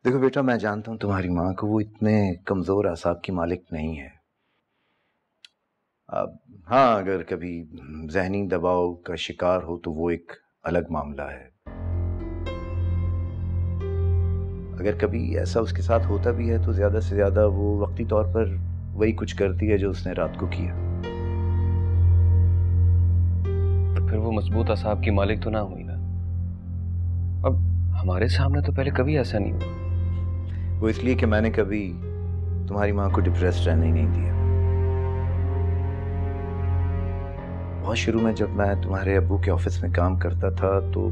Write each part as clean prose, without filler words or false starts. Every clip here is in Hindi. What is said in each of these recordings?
देखो बेटा, मैं जानता हूँ तुम्हारी माँ को, वो इतने कमज़ोर आसाब की मालिक नहीं है। अब हाँ, अगर कभी जहनी दबाव का शिकार हो तो वो एक अलग मामला है। अगर कभी ऐसा उसके साथ होता भी है तो ज़्यादा से ज़्यादा वो वक्ती तौर पर वही कुछ करती है जो उसने रात को किया। फिर वो मजबूत असाब की मालिक तो ना हुई ना। अब हमारे सामने तो पहले कभी ऐसा नहीं हुआ। वो इसलिए कि मैंने कभी तुम्हारी माँ को डिप्रेस्ड रहने ही नहीं दिया। बहुत शुरू में जब मैं तुम्हारे अब्बू के ऑफिस में काम करता था तो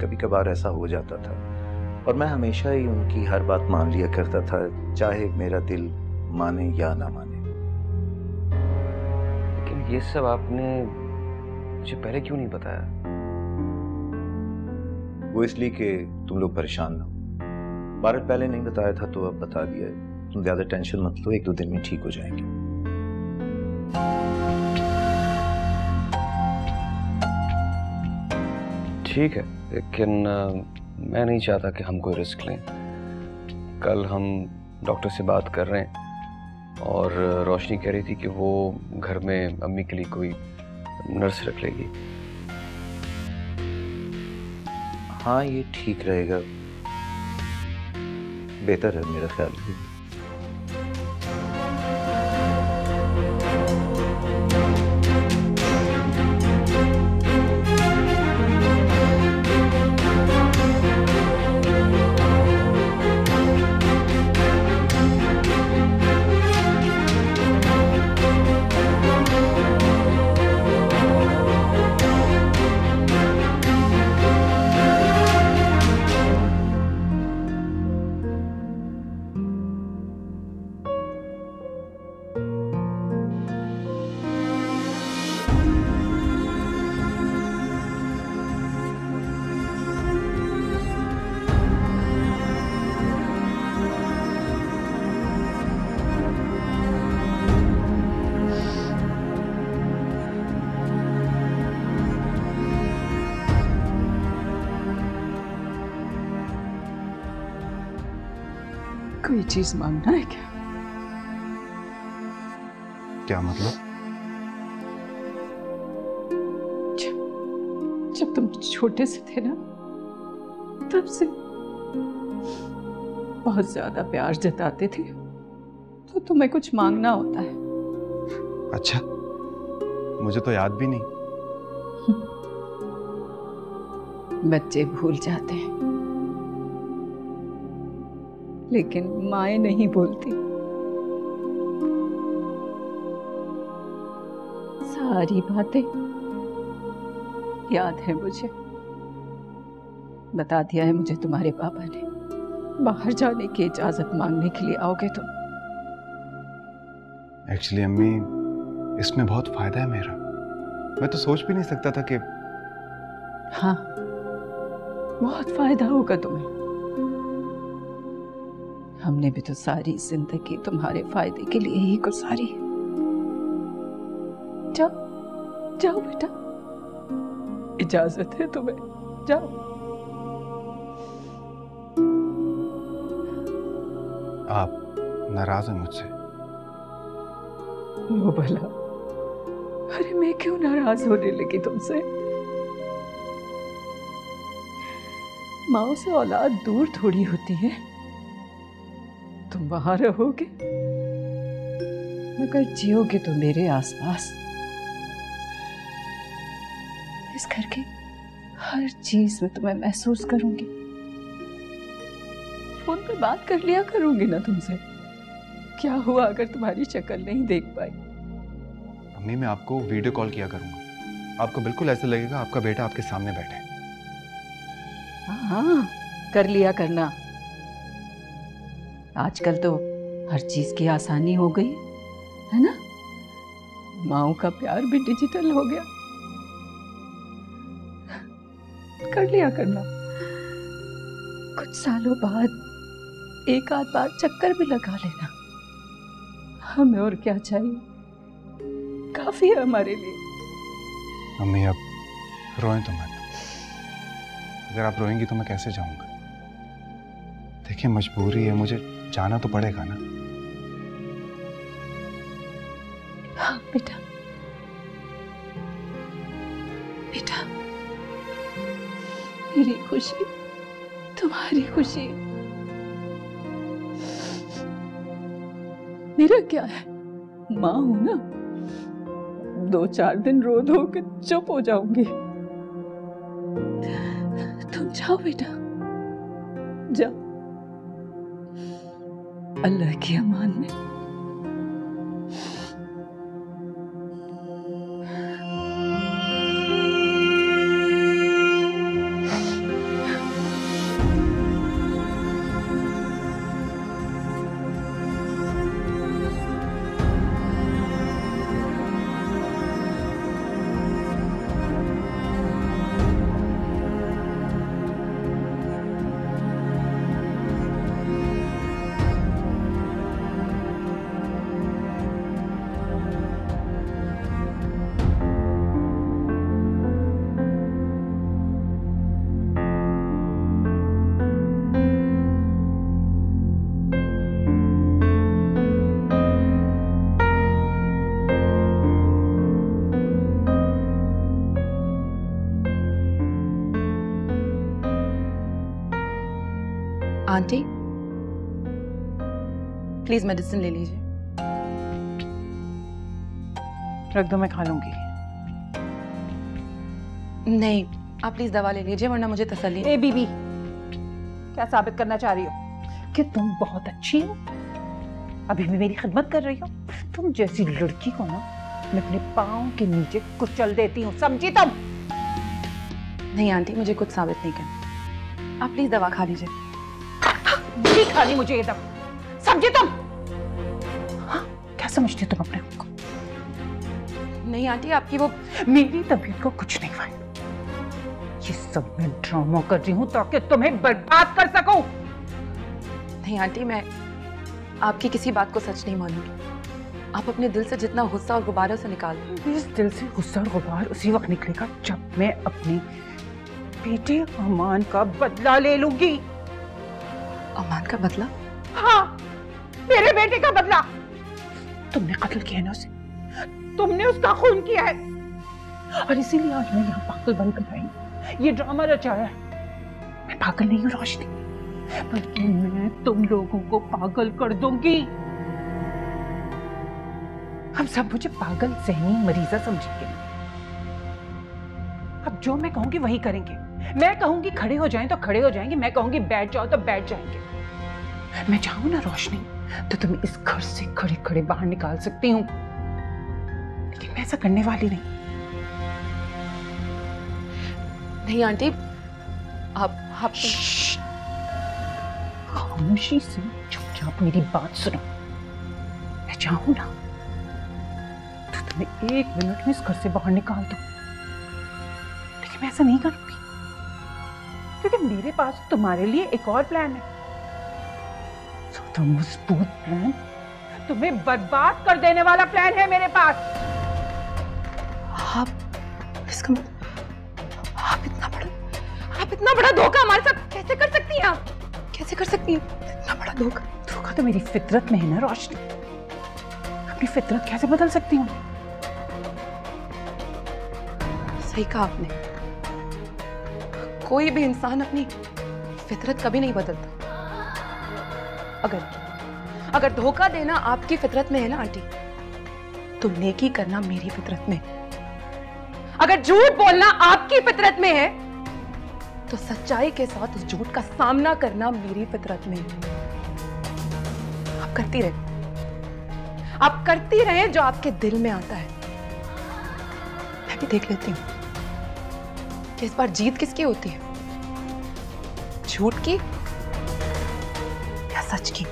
कभी कभार ऐसा हो जाता था, और मैं हमेशा ही उनकी हर बात मान लिया करता था, चाहे मेरा दिल माने या ना माने। लेकिन ये सब आपने मुझे पहले क्यों नहीं बताया? वो इसलिए कि तुम लोग परेशान ना हो। भारत पहले नहीं बताया था तो अब बता दिया है। तुम ज्यादा टेंशन मत लो, 1-2 दिन में ठीक हो जाएंगे। ठीक है, लेकिन मैं नहीं चाहता कि हम कोई रिस्क लें। कल हम डॉक्टर से बात कर रहे हैं और रोशनी कह रही थी कि वो घर में अम्मी के लिए कोई नर्स रख लेगी। हाँ, ये ठीक रहेगा, बेहतर है मेरा ख्याल है। कोई चीज मांगना है क्या? क्या मतलब? जब तुम छोटे से थे ना, तब से बहुत ज्यादा प्यार जताते थे, तो तुम्हें कुछ मांगना होता है। अच्छा, मुझे तो याद भी नहीं। बच्चे भूल जाते हैं, लेकिन माएं नहीं भूलती। सारी बातें याद है मुझे। बता दिया है मुझे तुम्हारे पापा ने। बाहर जाने की इजाजत मांगने के लिए आओगे तुम। एक्चुअली अम्मी, इसमें बहुत फायदा है मेरा। मैं तो सोच भी नहीं सकता था कि हाँ, बहुत फायदा होगा तुम्हें। हमने भी तो सारी जिंदगी तुम्हारे फायदे के लिए ही गुजारी है। जाओ जाओ बेटा, इजाजत है तुम्हें, जाओ। आप नाराज हैं मुझसे? लो भला, अरे मैं क्यों नाराज होने लगी तुमसे? माँ से औलाद दूर थोड़ी होती है। तुम वहां रहोगे मगर जियोगे तो मेरे आसपास। इस घर की हर चीज में तुम्हें महसूस करूंगी। फोन पे बात कर लिया करूंगी ना तुमसे। क्या हुआ अगर तुम्हारी शक्ल नहीं देख पाई? अम्मी, मैं आपको वीडियो कॉल किया करूंगा। आपको बिल्कुल ऐसे लगेगा आपका बेटा आपके सामने बैठे। हाँ, कर लिया करना। आजकल तो हर चीज की आसानी हो गई है ना। माँओं का प्यार भी डिजिटल हो गया। कर लिया करना। कुछ सालों बाद एक आध बार चक्कर भी लगा लेना। हमें और क्या चाहिए, काफी है हमारे लिए। अम्मी, अब रोएं तो मत। अगर आप रोएंगी तो मैं कैसे जाऊंगा? देखिए मजबूरी है, मुझे जाना तो पड़ेगा ना। हाँ बेटा, बेटा मेरी खुशी तुम्हारी खुशी, मेरा क्या है, माँ हूं ना, 2-4 दिन रो धो के चुप हो जाऊंगी। तुम जाओ बेटा, जाओ, अल्लाह की अमान में। आंटी प्लीज मेडिसिन ले लीजिए। रख दो, मैं खा लूंगी। नहीं, आप प्लीज दवा ले लीजिए वरना मुझे तसल्ली। ए बीबी, क्या साबित करना चाह रही हो कि तुम बहुत अच्छी हो, अभी भी मेरी खिदमत कर रही हो? तुम जैसी लड़की को ना मैं अपने पाँव के नीचे कुचल देती हूँ, समझी तुम? नहीं आंटी, मुझे कुछ साबित नहीं करना, आप प्लीज दवा खा लीजिए। नहीं खानी मुझे ये दवा, समझी तुम? हाँ, क्या समझती हो तुम अपने आप को? नहीं आंटी, आपकी वो मेरी तबीयत को कुछ नहीं हुआ, ये सब मैं ड्रामा कर रही हूँ ताकि तुम्हें बर्बाद कर सकूं। नहीं आंटी, मैं आपकी किसी बात को सच नहीं मानूंगी। आप अपने दिल से जितना गुस्सा और गुब्बारा उसे निकाल दो। इस दिल से गुस्सा और गुबार उसी वक्त निकलेगा जब मैं अपने बेटे अमान का बदला ले लूंगी। अमान का बदला? हाँ, मेरे बेटे का बदला। तुमने कत्ल किया ना उसे, तुमने उसका खून किया है, और इसीलिए आज मैं यहाँ पागल बनकर आई, ये ड्रामा रचाया है। मैं पागल नहीं हूँ रोशनी, बल्कि मैं तुम लोगों को पागल कर दूंगी। हम सब मुझे पागल ज़हनी मरीजा समझेंगे। अब जो मैं कहूंगी वही करेंगे। मैं कहूंगी खड़े हो जाएं तो खड़े हो जाएंगे, मैं कहूंगी बैठ जाओ तो बैठ जाएंगे। मैं चाहूं ना रोशनी तो तुम्हें इस घर से खड़े खड़े बाहर निकाल सकती हूँ, लेकिन मैं ऐसा करने वाली नहीं। नहीं आंटी, आप खामोशी से चुपचाप मेरी बात सुनो। मैं चाहूं ना तो तुम्हें 1 मिनट में इस घर से बाहर निकाल दूं, लेकिन मैं ऐसा नहीं करूंगी, क्योंकि मेरे पास तुम्हारे लिए एक और प्लान है। तो मजबूत प्लान, तुम्हें बर्बाद कर देने वाला प्लान है मेरे पास। आप इतना बड़ा धोखा हमारे साथ कैसे कर सकती हैं? आप कैसे कर सकती हैं इतना बड़ा धोखा? धोखा तो मेरी फितरत में है ना रोशनी, अपनी फितरत कैसे बदल सकती हूँ? सही कहा आपने, कोई भी इंसान अपनी फितरत कभी नहीं बदलता। अगर धोखा देना आपकी फितरत में है ना आंटी, तो नेकी करना मेरी फितरत में। अगर झूठ बोलना आपकी फितरत में है, तो सच्चाई के साथ उस झूठ का सामना करना मेरी फितरत में है। आप करती रहे जो आपके दिल में आता है। मैं भी देख लेती हूँ कि इस बार जीत किसकी होती है, झूठ की या सच की।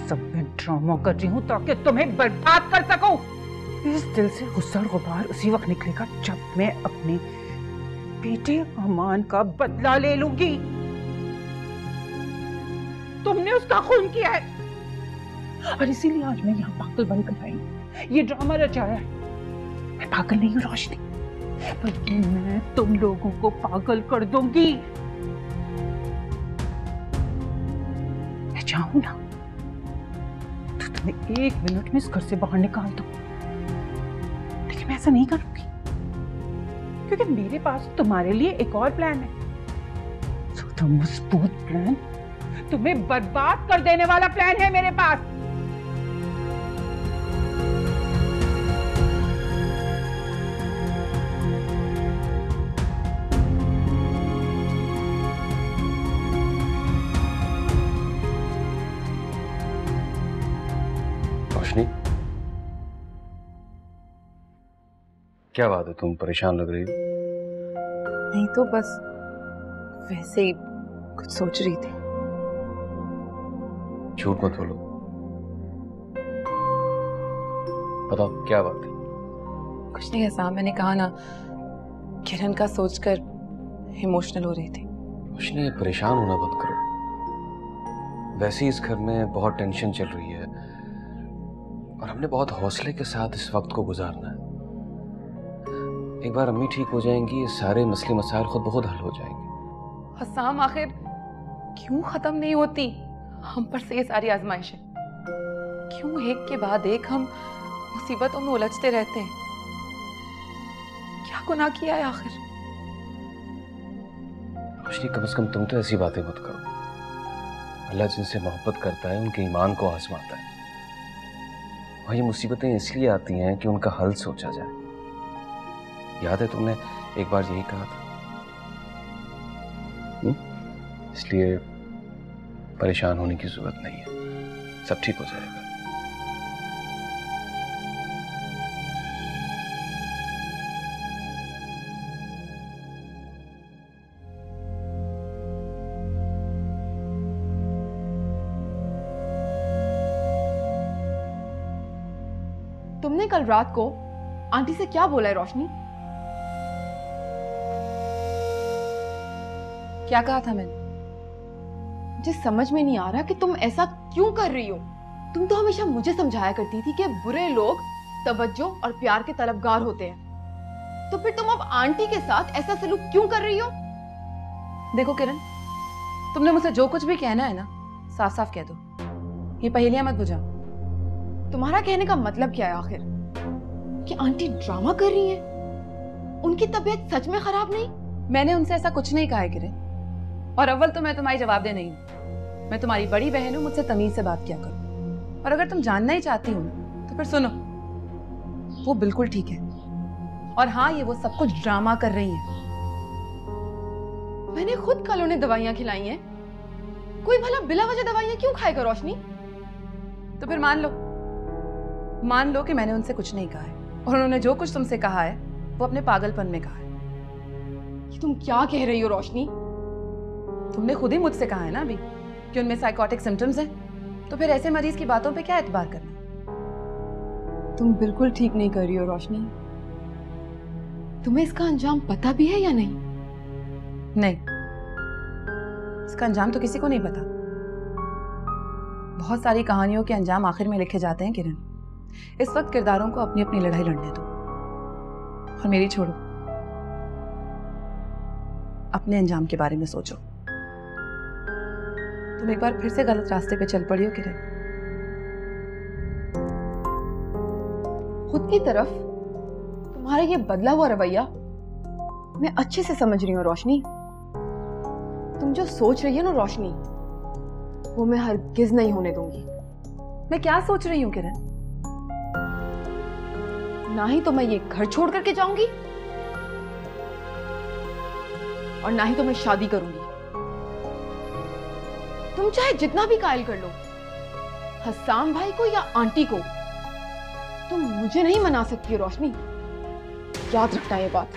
सब मैं ड्रामा कर रही हूँ ताकि तुम्हें बर्बाद कर सकूं। इस दिल से गुस्सा और गुबार उसी वक्त निकलेगा जब मैं अपने बेटे अमान का बदला ले लूंगी। तुमने उसका खून किया है और इसीलिए आज मैं यहाँ पागल बनकर आई हूँ, ये ड्रामा रचाया है। मैं पागल नहीं हूँ रोशनी, बल्कि मैं तुम लोगों को पागल कर दूंगी। मैं चाहूं ना तो तुम्हें 1 मिनट में इस घर से बाहर निकाल दूं, लेकिन मैं ऐसा नहीं करूंगी क्योंकि मेरे पास तुम्हारे लिए एक और प्लान है। तो मजबूत प्लान, तुम्हें बर्बाद कर देने वाला प्लान है मेरे पास। रोशनी, क्या बात है, तुम परेशान लग रही हो? नहीं तो बस वैसे ही कुछ सोच रही थी। झूठ मत बोलो, बताओ क्या बात है? कुछ नहीं ऐसा, मैंने कहा ना किरण का सोचकर इमोशनल हो रही थी। रोशनी, परेशान होना मत करो। वैसे ही इस घर में बहुत टेंशन चल रही है और हमने बहुत हौसले के साथ इस वक्त को गुजारना है। एक बार अम्मी ठीक हो जाएंगी, ये सारे मसले मसाइल खुद बहुत हल हो जाएंगे। हसाम आखिर क्यों खत्म नहीं होती हम पर से ये सारी आजमाइशें? क्यों एक के बाद एक हम मुसीबतों में उलझते रहते हैं? क्या गुनाह किया है आखिर? रोशनी, कम से कम तुम तो ऐसी बातें मत करो। अल्लाह जिनसे मोहब्बत करता है उनके ईमान को आजमाता है, और ये मुसीबतें इसलिए आती हैं कि उनका हल सोचा जाए। याद है तुमने एक बार यही कहा था? इसलिए परेशान होने की जरूरत नहीं है, सब ठीक हो जाएगा। तुमने कल रात को आंटी से क्या बोला है रोशनी? क्या कहा था मैंने? मुझे समझ में नहीं आ रहा कि तुम ऐसा क्यों कर रही हो। तुम तो हमेशा मुझे समझाया करती थी कि बुरे लोग तवज्जो और प्यार के तलबगार होते हैं, तो फिर तुम अब आंटी के साथ ऐसा सलूक क्यों कर रही हो? देखो किरण, तुमने मुझसे जो कुछ भी कहना है ना, साफ साफ कह दो। ये पहेलियां मत बुझाओ। तुम्हारा कहने का मतलब क्या है आखिर? कि आंटी ड्रामा कर रही हैं? उनकी तबीयत सच में खराब नहीं? मैंने उनसे ऐसा कुछ नहीं कहा है किरण, और अव्वल तो मैं तुम्हारी जवाबदेह नहीं हूं। मैं तुम्हारी बड़ी बहन हूं, मुझसे तमीज से बात किया करो। और अगर तुम जानना ही चाहती हो ना, तो फिर सुनो, वो बिल्कुल ठीक है। और हाँ, ये वो सब कुछ ड्रामा कर रही है। मैंने खुद कल उन्हें दवाइयां खिलाई हैं। कोई भला बिला वजह दवाइयां क्यों खाएगा रोशनी? तो फिर मान लो कि मैंने उनसे कुछ नहीं कहा है, और उन्होंने जो कुछ तुमसे कहा है वो अपने पागलपन में कहा है। ये तुम क्या कह रही हो रोशनी? तुमने खुद ही मुझसे कहा है ना अभी कि उनमें साइकोटिक सिम्टम्स हैं, तो फिर ऐसे मरीज की बातों पे क्या एतबार करना? तुम बिल्कुल ठीक नहीं कर रही हो रोशनी। तुम्हें इसका अंजाम पता भी है या नहीं? नहीं, इसका अंजाम तो किसी को नहीं पता। बहुत सारी कहानियों के अंजाम आखिर में लिखे जाते हैं किरण। इस वक्त किरदारों को अपनी अपनी लड़ाई लड़ने दो, और मेरी छोड़ो। अपने अंजाम के बारे में सोचो। तुम एक बार फिर से गलत रास्ते पे चल पड़ी हो किरण। खुद की तरफ तुम्हारा ये बदला हुआ रवैया मैं अच्छे से समझ रही हूँ रोशनी। तुम जो सोच रही हो ना रोशनी, वो मैं हरगिज नहीं होने दूंगी। मैं क्या सोच रही हूँ किरण? ना ही तो मैं ये घर छोड़ करके जाऊंगी, और ना ही तो मैं शादी करूंगी। तुम चाहे जितना भी कायल कर लो, हसाम भाई को या आंटी को, तुम मुझे नहीं मना सकती हो रोशनी। याद रखना ये बात।